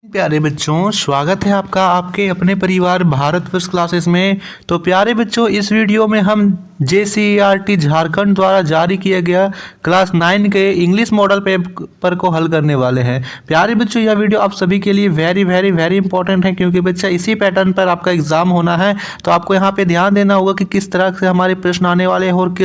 प्यारे बच्चों, स्वागत है आपका आपके अपने परिवार भारत फर्स्ट क्लासेस में। तो प्यारे बच्चों, इस वीडियो में हम JCERT झारखंड द्वारा जारी किया गया क्लास 9 के इंग्लिश मॉडल पेपर को हल करने वाले हैं। प्यारे बच्चों, यह वीडियो आप सभी के लिए वेरी वेरी वेरी इंपॉर्टेंट है, क्योंकि बच्चा इसी पैटर्न पर आपका एग्जाम होना है। तो आपको यहाँ पे ध्यान देना होगा कि किस तरह से हमारे प्रश्न आने वाले हैं और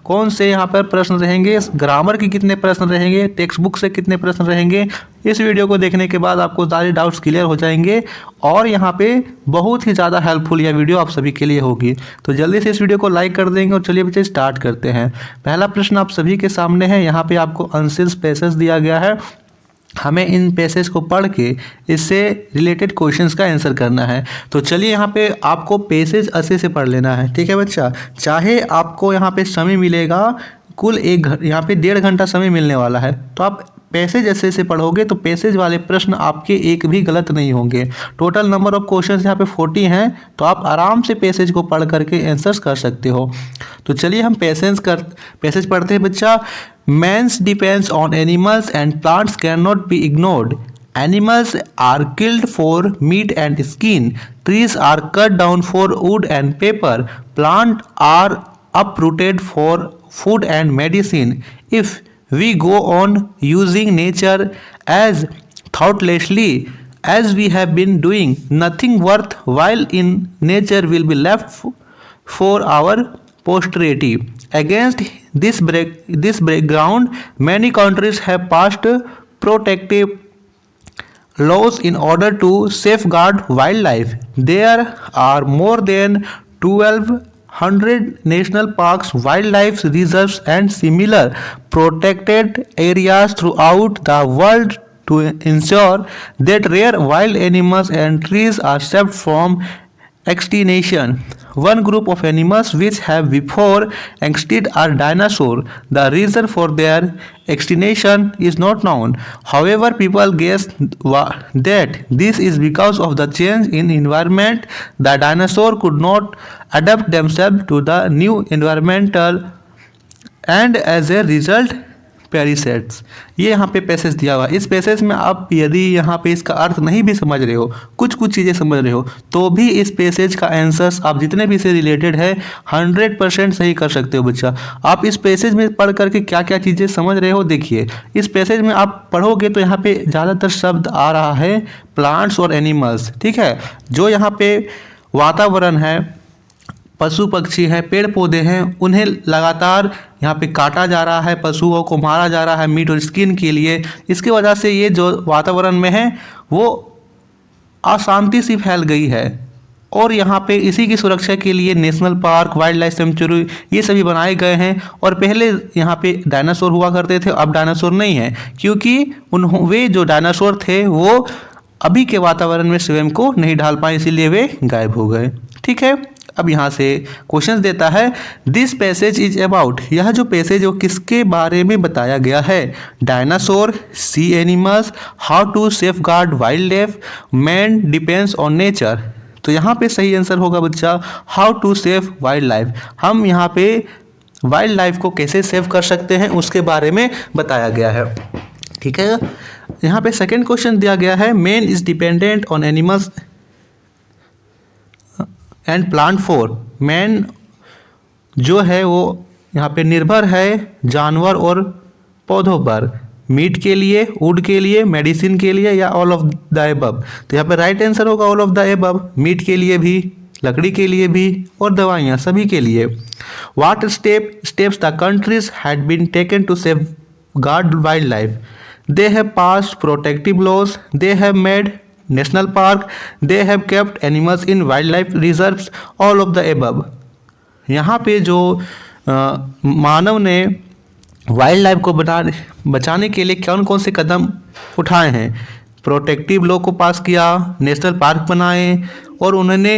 कौन से यहाँ पर प्रश्न रहेंगे, ग्रामर के कितने प्रश्न रहेंगे, टेक्स्ट बुक से कितने प्रश्न रहेंगे। इस वीडियो को देखने के बाद आपको सारे डाउट्स क्लियर हो जाएंगे और यहाँ पे बहुत ही ज़्यादा हेल्पफुल यह वीडियो आप सभी के लिए होगी। तो जल्दी से इस वीडियो को लाइक कर देंगे और चलिए बच्चे स्टार्ट करते हैं। पहला प्रश्न आप सभी के सामने है। यहाँ पे आपको आंसर्स पैसेज दिया गया है। हमें इन पैसेज को पढ़ के इससे रिलेटेड क्वेश्चंस का आंसर करना है। तो चलिए यहाँ पे आपको पैसेज अच्छे से पढ़ लेना है, ठीक है बच्चा। चाहे आपको यहाँ पे समय मिलेगा कुल यहाँ पे 1.5 घंटा समय मिलने वाला है, तो आप पैसेज ऐसे से पढ़ोगे तो पैसेज वाले प्रश्न आपके एक भी गलत नहीं होंगे। टोटल नंबर ऑफ क्वेश्चंस यहाँ पे 40 हैं, तो आप आराम से पैसेज को पढ़ करके आंसर्स कर सकते हो। तो चलिए हम पैसेज पढ़ते हैं बच्चा। Man's depends on animals and plants can not be ignored. Animals are killed for meat and skin. Trees are cut down for wood and paper. Plants are uprooted for food and medicine. If we go on using nature as thoughtlessly as we have been doing, nothing worthwhile in nature will be left for our posterity. Against this background, many countries have passed protective laws in order to safeguard wildlife. There are more than 1,200 national parks, wildlife reserves, and similar protected areas throughout the world to ensure that rare wild animals and trees are saved from extinction. One group of animals which have before extinct are dinosaurs. The reason for their extinction is not known. However, people guess that this is because of the change in environment. The dinosaur could not adapt themselves to the new environmental and as a result पेरिसेट्स। ये यहाँ पे passage दिया हुआ है। इस passage में आप यदि यहाँ पे इसका अर्थ नहीं भी समझ रहे हो, कुछ चीज़ें समझ रहे हो, तो भी इस पैसेज का आंसर्स आप जितने भी से रिलेटेड है 100% सही कर सकते हो बच्चा। आप इस पैसेज में पढ़ करके क्या क्या चीज़ें समझ रहे हो, देखिए इस पैसेज में आप पढ़ोगे तो यहाँ पे ज़्यादातर शब्द आ रहा है प्लांट्स और एनिमल्स, ठीक है। जो यहाँ पे वातावरण है, पशु पक्षी हैं, पेड़ पौधे हैं, उन्हें लगातार यहाँ पे काटा जा रहा है, पशुओं को मारा जा रहा है मीट और स्किन के लिए। इसकी वजह से ये जो वातावरण में है वो अशांति सी फैल गई है और यहाँ पे इसी की सुरक्षा के लिए national park, wild life sanctuary ये सभी बनाए गए हैं। और पहले यहाँ पे डायनासोर हुआ करते थे, अब डायनासोर नहीं है, क्योंकि वे जो डायनासोर थे वो अभी के वातावरण में स्वयं को नहीं ढाल पाए, इसीलिए वे गायब हो गए, ठीक है। अब यहाँ से क्वेश्चन देता है, दिस पैसेज इज अबाउट। यह जो पैसेज वो किसके बारे में बताया गया है? Dinosaur, sea animals, how to safeguard wildlife, man depends on nature. तो यहाँ पे सही आंसर होगा बच्चा how to save wildlife. हम यहाँ पे वाइल्ड लाइफ को कैसे सेव कर सकते हैं उसके बारे में बताया गया है, ठीक है। यहाँ पे सेकेंड क्वेश्चन दिया गया है, man is dependent on animals and plant for. Man जो है वो यहाँ पे निर्भर है जानवर और पौधों पर, मीट के लिए, वुड के लिए, मेडिसिन के लिए, या ऑल ऑफ द एबव। तो यहाँ पे राइट आंसर होगा all of the above. Meat के लिए भी, लकड़ी के लिए भी और दवाइयाँ सभी के लिए। What steps the countries had been taken to safeguard wildlife? They have passed protective laws, they have made national park, they have kept animals in wildlife reserves, all of the above. यहाँ पे जो मानव ने wild life को बचाने के लिए कौन कौन से कदम उठाए हैं? प्रोटेक्टिव लॉ को पास किया, नेशनल पार्क बनाए और उन्होंने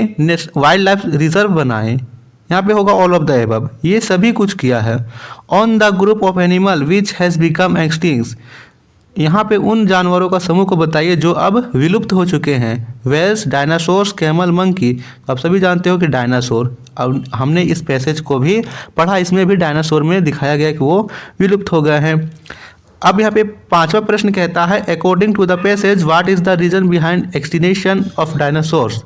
वाइल्ड लाइफ रिजर्व बनाए। यहाँ पे होगा ऑल ऑफ द एबव, ये सभी कुछ किया है। On the group of animal which has become extinct. यहाँ पे उन जानवरों का समूह को बताइए जो अब विलुप्त हो चुके हैं। Whales, dinosaurs, camel, monkey. आप सभी जानते हो कि डायनासोर, अब हमने इस पैसेज को भी पढ़ा, इसमें भी डायनासोर में दिखाया गया कि वो विलुप्त हो गए हैं। अब यहाँ पे पांचवा प्रश्न कहता है according to the passage what is the reason behind extinction of dinosaurs.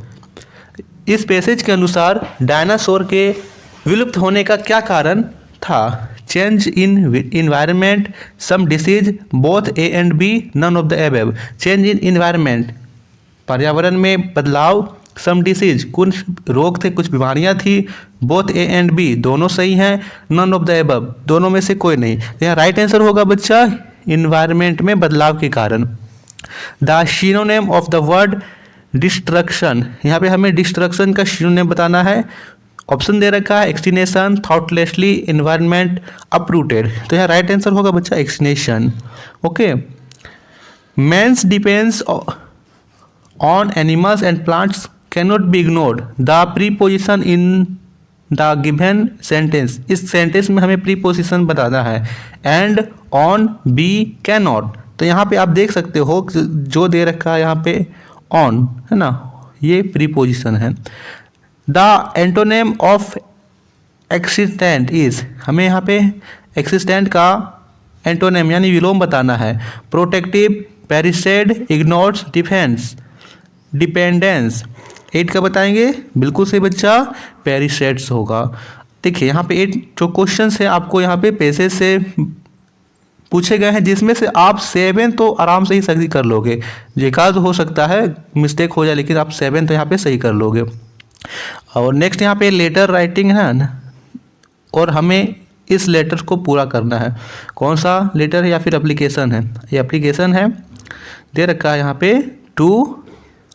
इस पैसेज के अनुसार डायनासोर के विलुप्त होने का क्या कारण था। Change in environment, some disease, both A and B, none of the above. Change in environment, पर्यावरण में बदलाव, सम डिसीज, कुछ रोग थे, कुछ बीमारियां थी, बोथ ए एंड बी, दोनों सही हैं, नन ऑफ द एबव, दोनों में से कोई नहीं। यहाँ राइट आंसर होगा बच्चा इन्वायरमेंट में बदलाव के कारण। The synonym of the word destruction, यहाँ पे हमें डिस्ट्रक्शन का सिनोनिम बताना है। ऑप्शन दे रखा है एक्सटिनेशन, थॉटलेसली, इन्वायरमेंट, अपरूटेड। तो यहाँ राइट आंसर होगा बच्चा extinction. Okay, man's depends on animals and plants cannot be ignored. The preposition in the given sentence, इस सेंटेंस में हमें प्रीपोजिशन बताना है। And, on, be, cannot. तो यहाँ पे आप देख सकते हो जो दे रखा है यहाँ पे ऑन है ना, ये प्रीपोजिशन है। The antonym of existent is, हमें यहाँ पे एक्सिस्टेंट का एंटोनेम यानी विलोम बताना है। Protective, perished, ignores, defence, dependence. 8 का बताएंगे, बिल्कुल सही बच्चा पेरिसेड्स होगा। देखिए यहाँ पे 8 जो क्वेश्चन है आपको यहाँ पे पैसेज से पूछे गए हैं, जिसमें से आप 7 तो आराम से ही सही कर लोगे। एकाध हो सकता है मिस्टेक हो जाए, लेकिन आप 7 तो यहाँ पे सही कर लोगे। और नेक्स्ट यहाँ पे लेटर राइटिंग है ना, और हमें इस लेटर को पूरा करना है। कौन सा लेटर है या फिर एप्लीकेशन है? ये एप्लीकेशन है, दे रखा है यहाँ पे टू।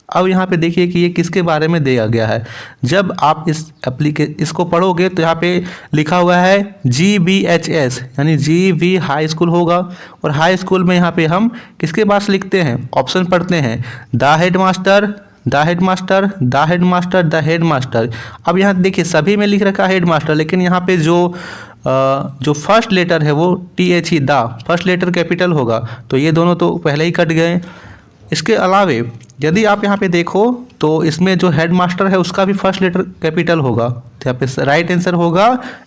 अब यहाँ पे देखिए कि ये किसके बारे में दिया गया है। जब आप इसको पढ़ोगे तो यहाँ पे लिखा हुआ है GVHS, यानी GV हाई स्कूल होगा। और हाई स्कूल में यहाँ पे हम किसके पास लिखते हैं? ऑप्शन पढ़ते हैं, the head master, the head master, the head master, the head master. अब यहाँ देखिए सभी में लिख रखा है हेड मास्टर, लेकिन यहाँ पे जो फर्स्ट लेटर है वो TH ही, द फर्स्ट लेटर कैपिटल होगा, तो ये दोनों तो पहले ही कट गए। इसके अलावे यदि आप यहाँ पे देखो तो इसमें जो हेड मास्टर है उसका भी फर्स्ट लेटर कैपिटल होगा, तो यहाँ पे राइट आंसर होगा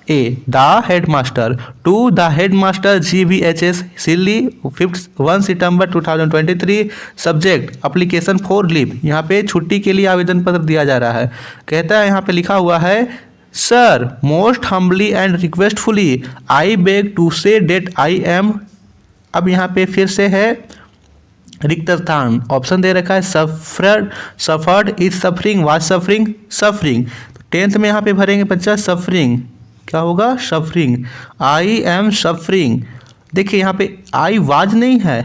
A, the headmaster. To the headmaster GVHS Silli 1 सितंबर 2023। सब्जेक्ट एप्लीकेशन फॉर लीव, यहाँ पे छुट्टी के लिए आवेदन पत्र दिया जा रहा है। कहता है यहाँ पे लिखा हुआ है, sir most humbly and requestfully I beg to say that I am. अब यहाँ पे फिर से है रिक्त स्थान, ऑप्शन दे रखा है suffered, is suffering, was suffering, suffering. तो 10th में यहाँ पे भरेंगे बच्चा सफरिंग, क्या होगा? Suffering, I am suffering. देखिए यहाँ पे आई वाज नहीं है,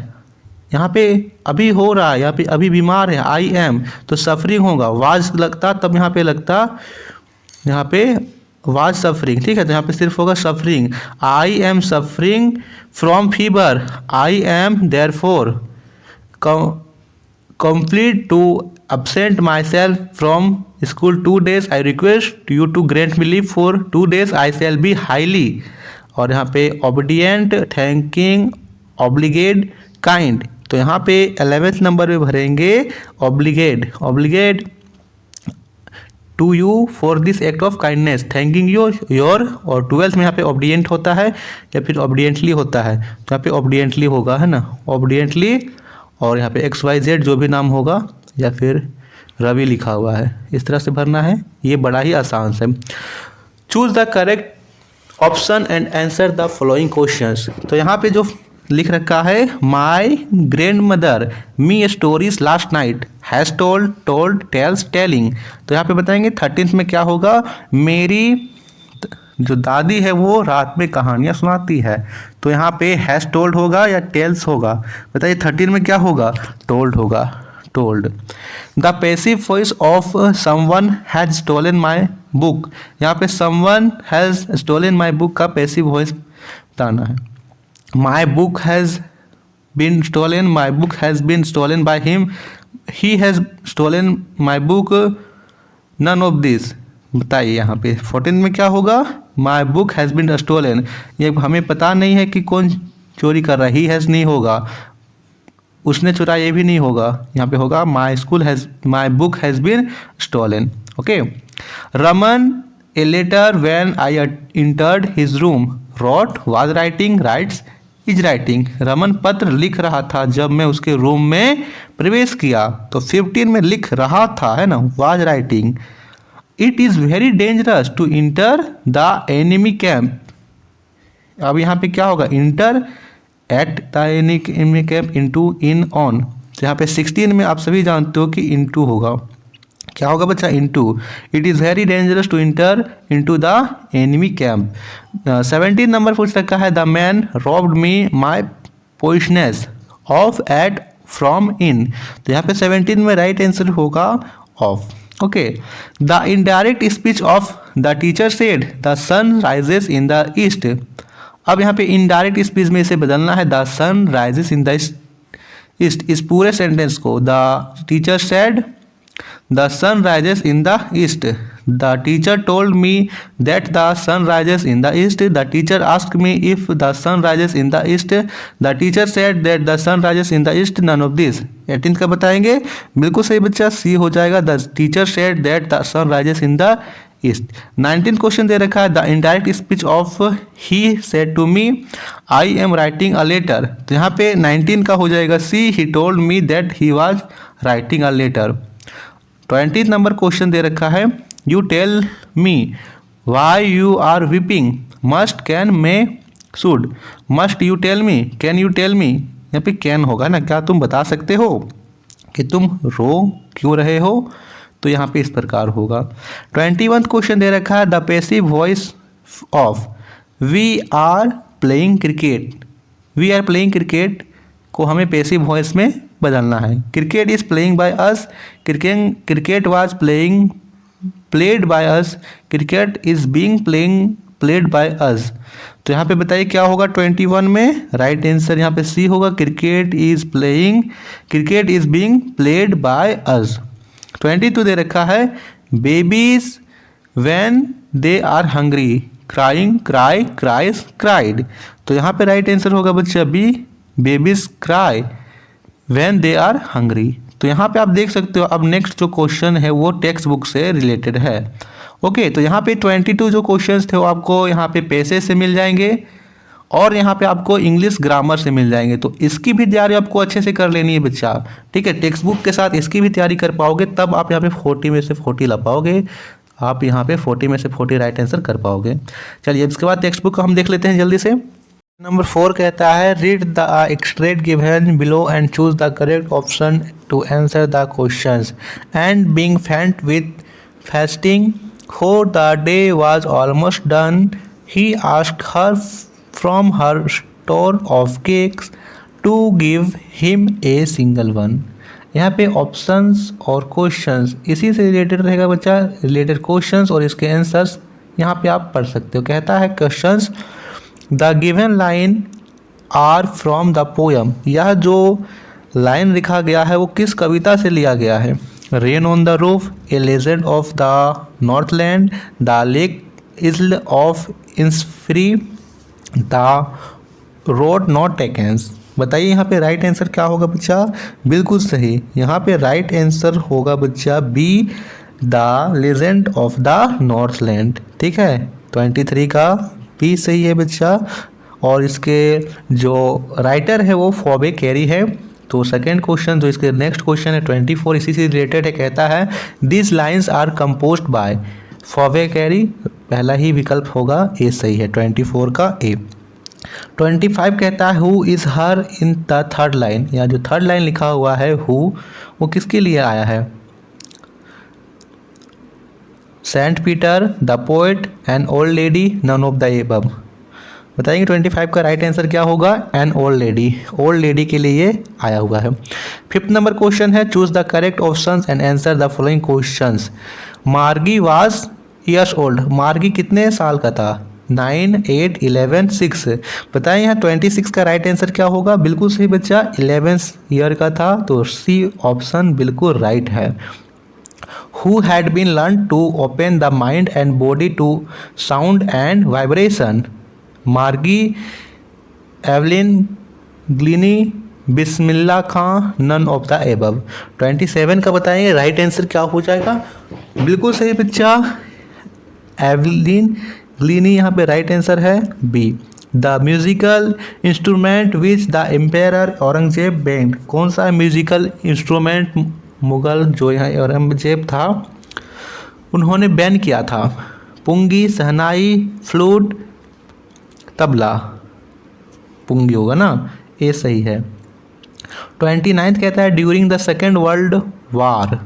यहाँ पे अभी हो रहा है, यहाँ पे अभी बीमार है, आई एम, तो सफरिंग होगा। वाज लगता तब यहाँ पे लगता, यहाँ पे वाज सफरिंग, ठीक है। तो यहाँ पे सिर्फ होगा suffering. I am suffering from fever, I am therefore complete to absent myself from school 2 days. I request you to grant me leave for 2 days. I shall be highly, और यहाँ पे obedient, thanking, obligate, kind। तो यहाँ पे 11th number में भरेंगे obligate to you for this act of kindness, thanking you your। और 12th में यहाँ पे obedient होता है या फिर obediently होता है, तो यहाँ पे obediently होगा, है ना, obediently। और यहाँ पे XYZ जो भी नाम होगा, या फिर रवि लिखा हुआ है, इस तरह से भरना है। ये बड़ा ही आसान है। Choose the correct option and answer the following questions. तो यहाँ पे जो लिख रखा है, my grandmother me stories last night, has told, tells, telling. तो यहाँ पे बताएंगे 13th में क्या होगा, मेरी जो दादी है वो रात में कहानियाँ सुनाती है। तो यहाँ पे हैज टोल्ड होगा या टेल्स होगा? बताइए 13 में क्या होगा? टोल्ड होगा, told. The passive voice of someone has stolen my book, यहाँ पे someone has stolen my book का पैसिव वॉइस बताना है। My book has been stolen, my book has been stolen by him, he has stolen my book, none of this. बताइए यहाँ पे 14 में क्या होगा? My book has been stolen. ये हमें पता नहीं है कि कौन चोरी कर रहा है, ही हैज़ नहीं होगा, उसने चुराया ये भी नहीं होगा। यहाँ पे होगा my book has been stolen. Okay. Raman a letter when I entered his room, wrote, was writing, writes, is writing, Raman पत्र लिख रहा था जब मैं उसके रूम में प्रवेश किया। तो 15 में लिख रहा था है ना, was writing. It is very dangerous to enter the enemy camp. अब यहाँ पे क्या होगा, enter at the enemy camp, into, in, on. तो यहाँ पे 16 में आप सभी जानते हो कि इनटू होगा। क्या होगा बच्चा, into. It is very dangerous to enter into the enemy camp. 17 number पूछ रखा है, the man robbed me my possessions of at from in. तो यहाँ पे 17 में राइट आंसर होगा of. Okay, the indirect speech of the teacher said the sun rises in the east. अब यहाँ पे इनडायरेक्ट स्पीच में इसे बदलना है, the sun rises in the east. इस पूरे सेंटेंस को, the teacher said the sun rises in the east, the teacher told me that the sun rises in the east, the teacher asked me if the sun rises in the east, the teacher said that the sun rises in the east, none of this. 18 का बताएंगे, बिल्कुल सही बच्चा, C हो जाएगा, the teacher said that the sun rises in the east. 19 question दे रखा है, the indirect speech of he said to me I am writing a letter. तो यहाँ पे 19 का हो जाएगा C, he told me that he was writing a letter. 20 नंबर क्वेश्चन दे रखा है, you tell me why you are weeping, must, can, may, should. Must you tell me, can you tell me, यहाँ पे कैन होगा ना, क्या तुम बता सकते हो कि तुम रो क्यों रहे हो, तो यहाँ पे इस प्रकार होगा। 21 क्वेश्चन दे रखा है, the passive voice of we are playing cricket. We are playing cricket को हमें पैसिव वॉइस में बदलना है। Cricket is playing by us, cricket was playing played by us, cricket is being played by us. तो यहाँ पे बताइए क्या होगा 21 में, राइट आंसर यहाँ पे सी होगा, cricket is being played by us. 22 दे रखा है, babies when they are hungry, crying, cry, cries, cried. तो यहाँ पे राइट आंसर होगा बच्चा B, babies cry when they are hungry. तो यहाँ पे आप देख सकते हो, अब नेक्स्ट जो क्वेश्चन है वो टेक्स्ट बुक से रिलेटेड है। ओके, तो यहाँ पे 22 जो क्वेश्चंस थे वो आपको यहाँ पे पैसेज से मिल जाएंगे और यहाँ पे आपको इंग्लिश ग्रामर से मिल जाएंगे। तो इसकी भी तैयारी आपको अच्छे से कर लेनी है बच्चा, ठीक है। टेक्स्ट बुक के साथ इसकी भी तैयारी कर पाओगे, तब आप यहाँ पे 40 में से 40 ला पाओगे, आप यहाँ पे 40 में से 40 राइट आंसर कर पाओगे। चलिए इसके बाद टेक्स्ट बुक हम देख लेते हैं जल्दी से। नंबर 4 कहता है, read the extract given below and choose the correct option to answer the questions. And being faint with fasting for the day was almost done, he asked her from her store of cakes to give him a single one। यहाँ पे options और questions इसी से related रहेगा बच्चा, related questions और इसके answers यहाँ पे आप पढ़ सकते हो। कहता है questions, the given line are from the poem. यह जो लाइन लिखा गया है वो किस कविता से लिया गया है। Rain on the roof, a legend of the Northland, the lake isle of Innisfree, the road not taken. बताइए यहाँ पे राइट आंसर क्या होगा बच्चा, बिल्कुल सही, यहाँ पे राइट आंसर होगा बच्चा B, the legend of the northland. ठीक है, 23 का बी सही है बच्चा। और इसके जो राइटर है वो फॉबे कैरी है। तो सेकेंड क्वेश्चन जो इसके नेक्स्ट क्वेश्चन है 24 इसी से रिलेटेड है। कहता है this lines are composed by Phoebe Cary, पहला ही विकल्प होगा, ए सही है, 24 का ए। 25 कहता है who is her in the third line. या जो थर्ड लाइन लिखा हुआ है हु, वो किसके लिए आया है। Saint Peter, the poet, an old lady, none of the above. बताएंगे 25 का राइट आंसर क्या होगा, an old lady, old lady के लिए आया हुआ है। 5th नंबर क्वेश्चन है choose the correct options and answer the following questions. Margie was years old, Margie कितने साल का था, 9, 8, 11, 6। बताएं यहाँ 26 का राइट आंसर क्या होगा, बिल्कुल सही बच्चा, 11 ईयर का था, तो सी ऑप्शन बिल्कुल राइट है। Who had been learned to open the mind and body to sound and vibration? Margie, Evelyn, Glennie, Bismillah Khan, none of the above. 27 का बताएंगे राइट आंसर क्या हो जाएगा, बिल्कुल सही बच्चा, एवलिन, ग्लिनी यहाँ पे राइट आंसर है B. The musical instrument which the emperor Aurangzeb banned, कौन सा म्यूजिकल इंस्ट्रूमेंट मुगल जो यहाँ औरंगजेब था उन्होंने बैन किया था? पुंगी, सहनाई, फ्लूट, तबला। पुंगी होगा ना, ये सही है। 29 कहता है during the second world war,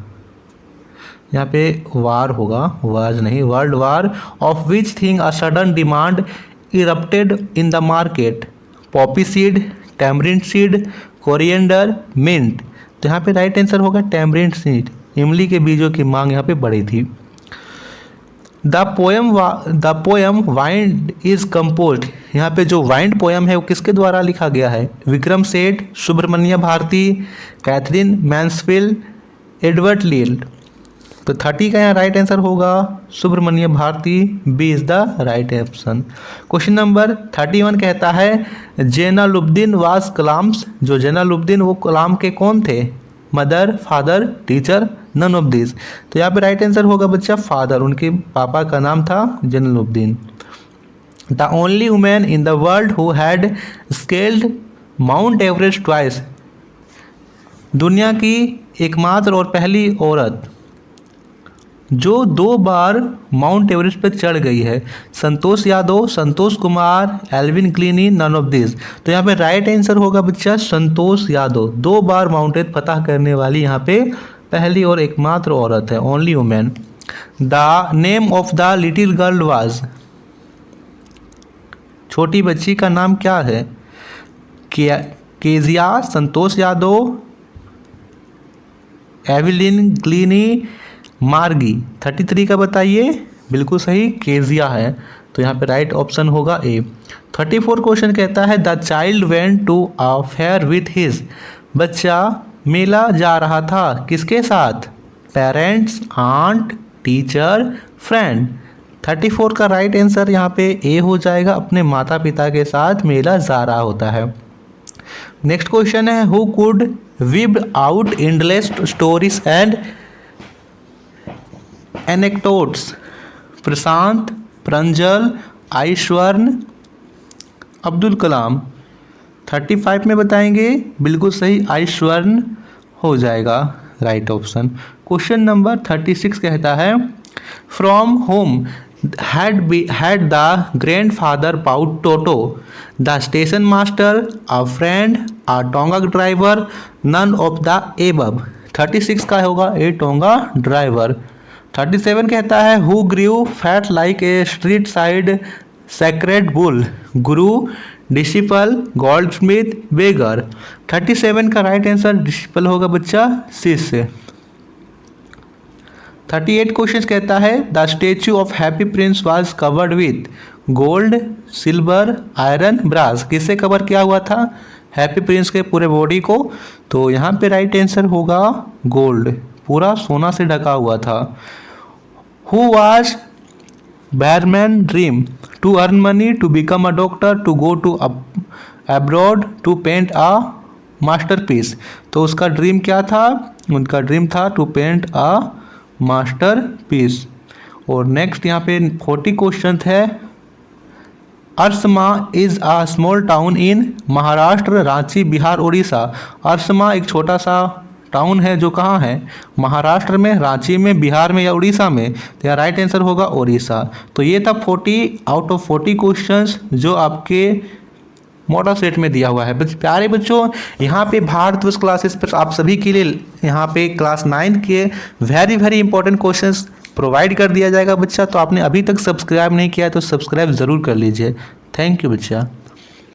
यहाँ पे वार होगा, वाज नहीं, world war of which thing a sudden demand erupted in the market? Poppy seed, tamarind seed, coriander, mint. तो यहाँ पे राइट आंसर होगा टैमरिंड सीड, इमली के बीजों की मांग यहाँ पे बढ़ी थी। The poem wind is composed, यहाँ पे जो वाइंड पोएम है वो किसके द्वारा लिखा गया है? Vikram Seth, Subramania Bharati, Katherine Mansfield, Edward Lear. तो 30 का यहाँ राइट आंसर होगा Subramania Bharati, B is the right option. Question number 31 कहता है जैनुलब्दीन वाज कलाम्स, जो जैनुलब्दीन वो कलाम के कौन थे? Mother, father, teacher, none of this. तो यहाँ पे राइट आंसर होगा बच्चा फादर, उनके पापा का नाम था Jainulabdeen. The only woman in the world who had scaled Mount Everest twice, दुनिया की एकमात्र और पहली औरत जो 2 बार माउंट एवरेस्ट पर चढ़ गई है? Santosh Yadav, Santosh Kumar, Evelyn Glennie, none of this. तो यहाँ पे राइट आंसर होगा बच्चा संतोष यादव, 2 बार माउंट एवरेस्ट फतह करने वाली यहाँ पे पहली और एकमात्र औरत है, only women. The name of the little girl was, छोटी बच्ची का नाम क्या है? Kezia, Santosh Yadav, Evelyn clini, मार्गी। 33 का बताइए, बिल्कुल सही केजिया है, तो यहाँ पे राइट ऑप्शन होगा ए। 34 क्वेश्चन कहता है the child went to a fair with his, बच्चा मेला जा रहा था किसके साथ? Parents, aunt, teacher, friend. 34 का राइट आंसर यहाँ पे ए हो जाएगा, अपने माता पिता के साथ मेला जा रहा होता है। नेक्स्ट क्वेश्चन है who could weave out endless stories and anecdotes? Prashant, Pranjal, आईश्वर्ण, अब्दुल कलाम। 35 में बताएंगे, बिल्कुल सही आईश्वर्ण हो जाएगा राइट ऑप्शन। क्वेश्चन नंबर 36 कहता है from home had the grandfather Paut Toto, the station master, a friend, a Tonga driver, none of the above। 36 का होगा ए टोंगा ड्राइवर। 37 कहता है who grew fat like a street side sacred bull? Guru, disciple, goldsmith, beggar. 37 का right answer disciple होगा बच्चा, शिष्य। 38 question कहता है the statue of Happy Prince was covered with gold, silver, iron, brass. किससे कवर किया हुआ था? हैप्पी प्रिंस के पूरे बॉडी को। तो यहाँ पे राइट आंसर होगा गोल्ड, पूरा सोना से ढका हुआ था। Who was Bairman dream? To earn money, to become a doctor, to go to abroad, to paint a masterpiece. तो उसका ड्रीम क्या था? उनका ड्रीम था टू पेंट अ मास्टरपीस। और नेक्स्ट यहाँ पे 40 क्वेश्चन है Ersama is a small town in Maharashtra, Ranchi, Bihar, Orissa. Ersama एक छोटा सा टाउन है जो कहाँ है? महाराष्ट्र में, रांची में, बिहार में या उड़ीसा में? तो यहाँ राइट आंसर होगा उड़ीसा। तो ये था 40 आउट ऑफ 40 क्वेश्चंस जो आपके मॉडल सेट में दिया हुआ है। प्यारे बच्चों, यहाँ पे भारतवर्ष क्लासेस पर आप सभी के लिए यहाँ पे क्लास 9 के वेरी इंपॉर्टेंट क्वेश्चंस प्रोवाइड कर दिया जाएगा बच्चा। तो आपने अभी तक सब्सक्राइब नहीं किया है तो सब्सक्राइब ज़रूर कर लीजिए। थैंक यू बच्चा।